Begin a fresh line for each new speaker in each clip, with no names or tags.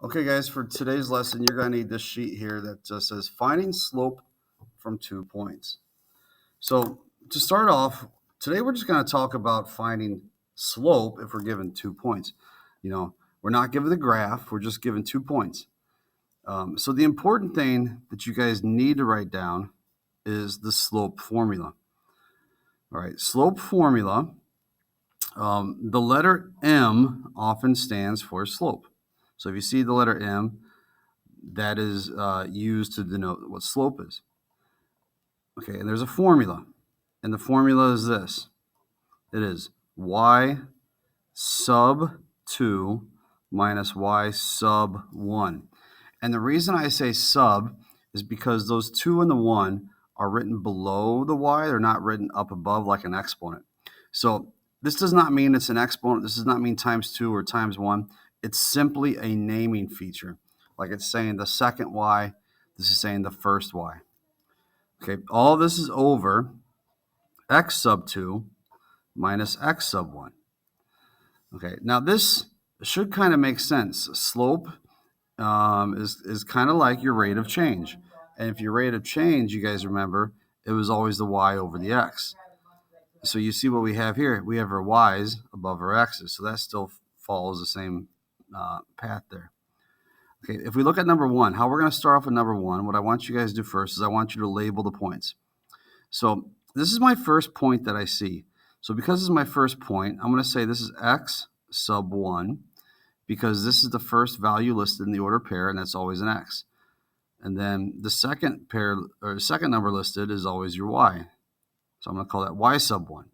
Okay, guys, for today's lesson, you're going to need this sheet here that just says finding slope from 2 points. So to start off, today we're just going to talk about finding slope if we're given 2 points. We're not given the graph, we're just given 2 points. So the important thing that you guys need to write down is the slope formula. All right, slope formula, the letter M often stands for slope. So if you see the letter M, that is used to denote what slope is. Okay, and there's a formula, and the formula is this. It is y sub 2 minus y sub 1. And the reason I say sub is because those 2 and the 1 are written below the y. They're not written up above like an exponent. So this does not mean it's an exponent. This does not mean times 2 or times 1. It's simply a naming feature. Like it's saying the second y, this is saying the first y. Okay, all this is over x sub 2 minus x sub 1. Okay, now this should kind of make sense. Slope is kind of like your rate of change. And if your rate of change, you guys remember, it was always the y over the x. So you see what we have here. We have our y's above our x's. So that still follows the same path there. Okay, if we look at number 1, how we're going to start off with number 1, what I want you guys to do first is I want you to label the points. So this is my first point that I see. So because this is my first point, I'm going to say this is x sub 1 because this is the first value listed in the order pair, and that's always an x. And then the second pair or second number listed is always your y. So I'm going to call that y sub 1.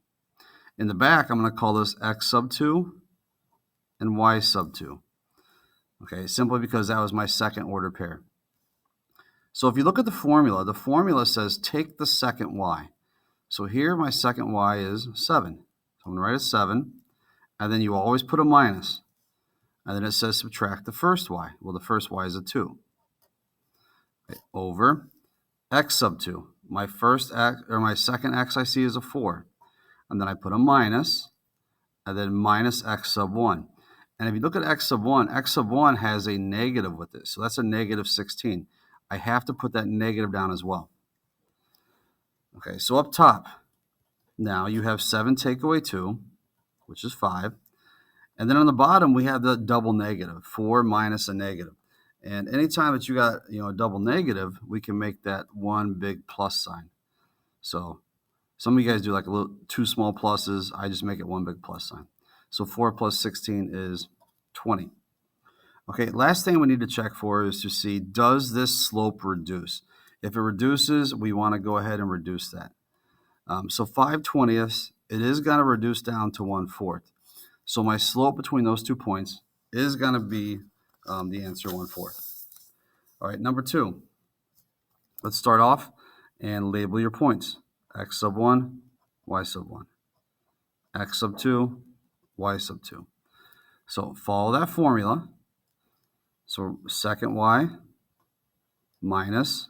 In the back, I'm going to call this x sub 2 and y sub 2. Okay, simply because that was my second order pair. So if you look at the formula says take the second y. So here my second y is 7. So I'm going to write a 7, and then you always put a minus. And then it says subtract the first y. Well, the first y is a 2. Okay, over x sub 2. My first x, or my second x I see is a 4. And then I put a minus, and then minus x sub 1. And if you look at x sub 1 has a negative with it. So that's a negative 16. I have to put that negative down as well. Okay, so up top, now you have 7 take away 2, which is 5. And then on the bottom, we have the double negative, 4 minus a negative. And anytime that you got a double negative, we can make that one big plus sign. So some of you guys do like a little 2 small pluses. I just make it one big plus sign. So 4 plus 16 is 20. Okay, last thing we need to check for is to see, does this slope reduce? If it reduces, we want to go ahead and reduce that. So 5/20ths, it is going to reduce down to 1/4. So my slope between those 2 points is going to be the answer 1/4. All right, number 2. Let's start off and label your points. X sub 1, y sub 1. X sub 2, y sub 2. So follow that formula. So second y minus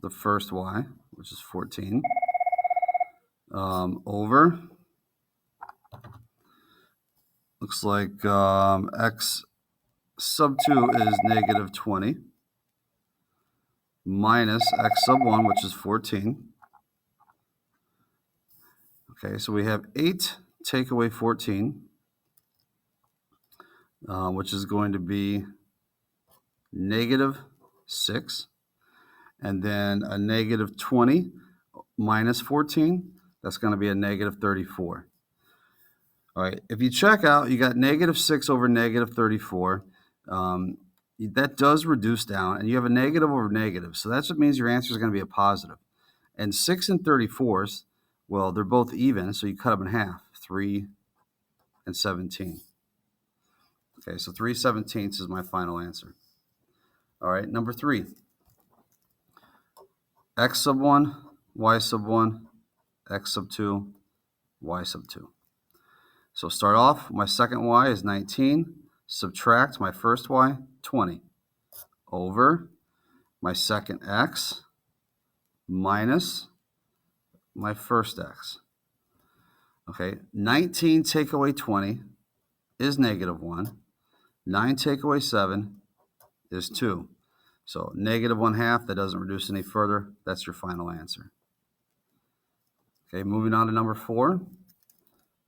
the first y, which is 14, over, looks like x sub 2 is negative 20, minus x sub 1, which is 14. Okay, so we have 8 take away 14, which is going to be negative 6. And then a negative 20 minus 14, that's going to be a negative 34. All right, if you check out, you got negative 6 over negative 34. That does reduce down, and you have a negative over negative. So that's what means your answer is going to be a positive. And 6 and 34s, well, they're both even, so you cut them in half, 3 and 17. Okay, so 3/17 is my final answer. All right, number 3. X sub 1, y sub 1, x sub 2, y sub 2. So start off, my second y is 19, subtract my first y, 20, over my second x minus my first x. Okay, 19 take away 20 is negative 1. 9 take away 7 is 2. So negative 1/2, that doesn't reduce any further. That's your final answer. Okay, moving on to number 4.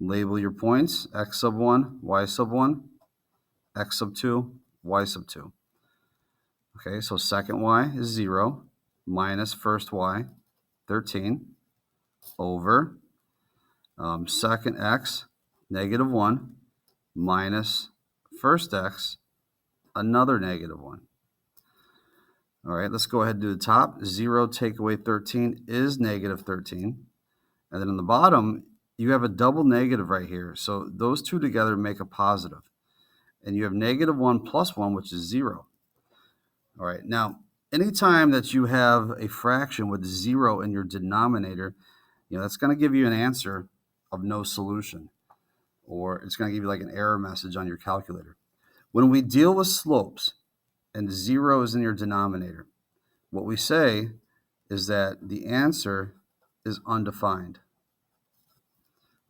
Label your points, x sub 1, y sub 1, x sub 2, y sub 2. Okay, so second y is 0 minus first y, 13, over second x, negative 1, minus first x, another negative 1. All right, let's go ahead and do the top. 0 take away 13 is negative 13. And then on the bottom, you have a double negative right here. So those two together make a positive. And you have negative 1 plus 1, which is 0. All right, now, anytime that you have a fraction with 0 in your denominator, that's going to give you an answer of no solution. Or it's going to give you like an error message on your calculator. When we deal with slopes and 0 is in your denominator, what we say is that the answer is undefined.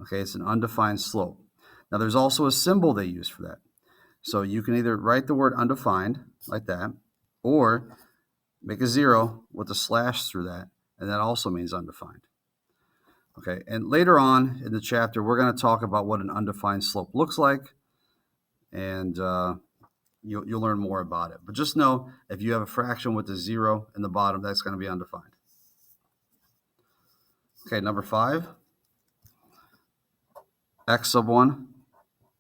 Okay, it's an undefined slope. Now, there's also a symbol they use for that. So you can either write the word undefined like that, or make a 0 with a slash through that, and that also means undefined. Okay, and later on in the chapter, we're going to talk about what an undefined slope looks like, and you'll learn more about it. But just know, if you have a fraction with a 0 in the bottom, that's going to be undefined. Okay, number 5. X sub 1,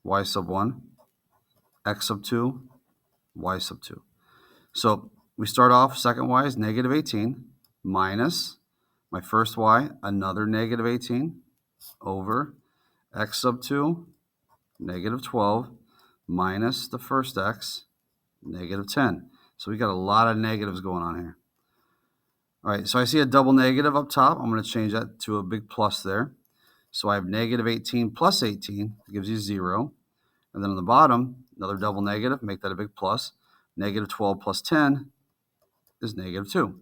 y sub 1, x sub 2, y sub 2. So we start off, second y is negative 18, minus my first y, another negative 18, over x sub 2, negative 12, minus the first x, negative 10. So we got a lot of negatives going on here. All right, so I see a double negative up top. I'm going to change that to a big plus there. So I have negative 18 plus 18, gives you 0. And then on the bottom, another double negative, make that a big plus. Negative 12 plus 10 is negative 2.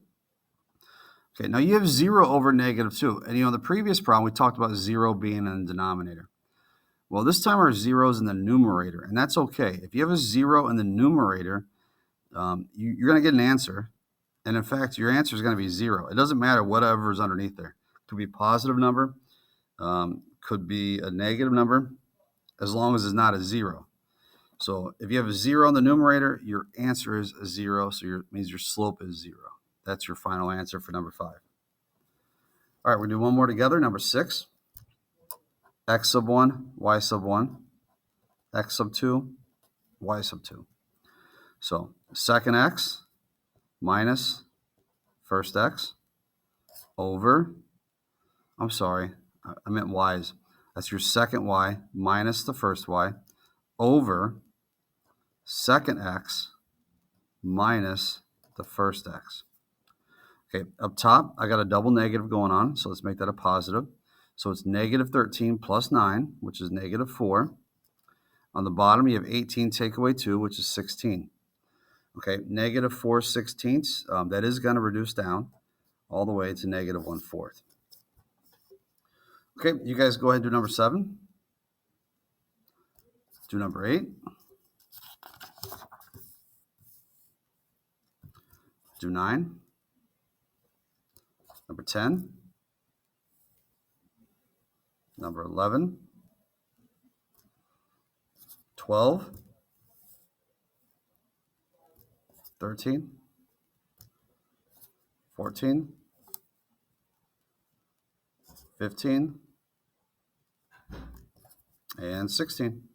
Okay, now you have 0 over negative 2. And in the previous problem, we talked about 0 being in the denominator. Well, this time our 0 is in the numerator, and that's okay. If you have a 0 in the numerator, you're going to get an answer. And in fact, your answer is going to be 0. It doesn't matter whatever is underneath there. It could be a positive number, could be a negative number, as long as it's not a 0. So if you have a 0 in the numerator, your answer is a 0, so it means your slope is 0. That's your final answer for number 5. All right, we'll do one more together. Number 6, x sub 1, y sub 1, x sub 2, y sub 2. So second x minus first x over, I'm sorry, I meant y's. That's your second y minus the first y over second x minus the first x. Okay, up top, I got a double negative going on, so let's make that a positive. So it's negative 13 plus 9, which is negative 4. On the bottom, you have 18 take away 2, which is 16. Okay, negative 4/16, that is going to reduce down all the way to negative 1/4. Okay, you guys go ahead and do number 7. Do number 8. Do 9. Number 10. Number 11. 12. 13. 14. 15. And 16.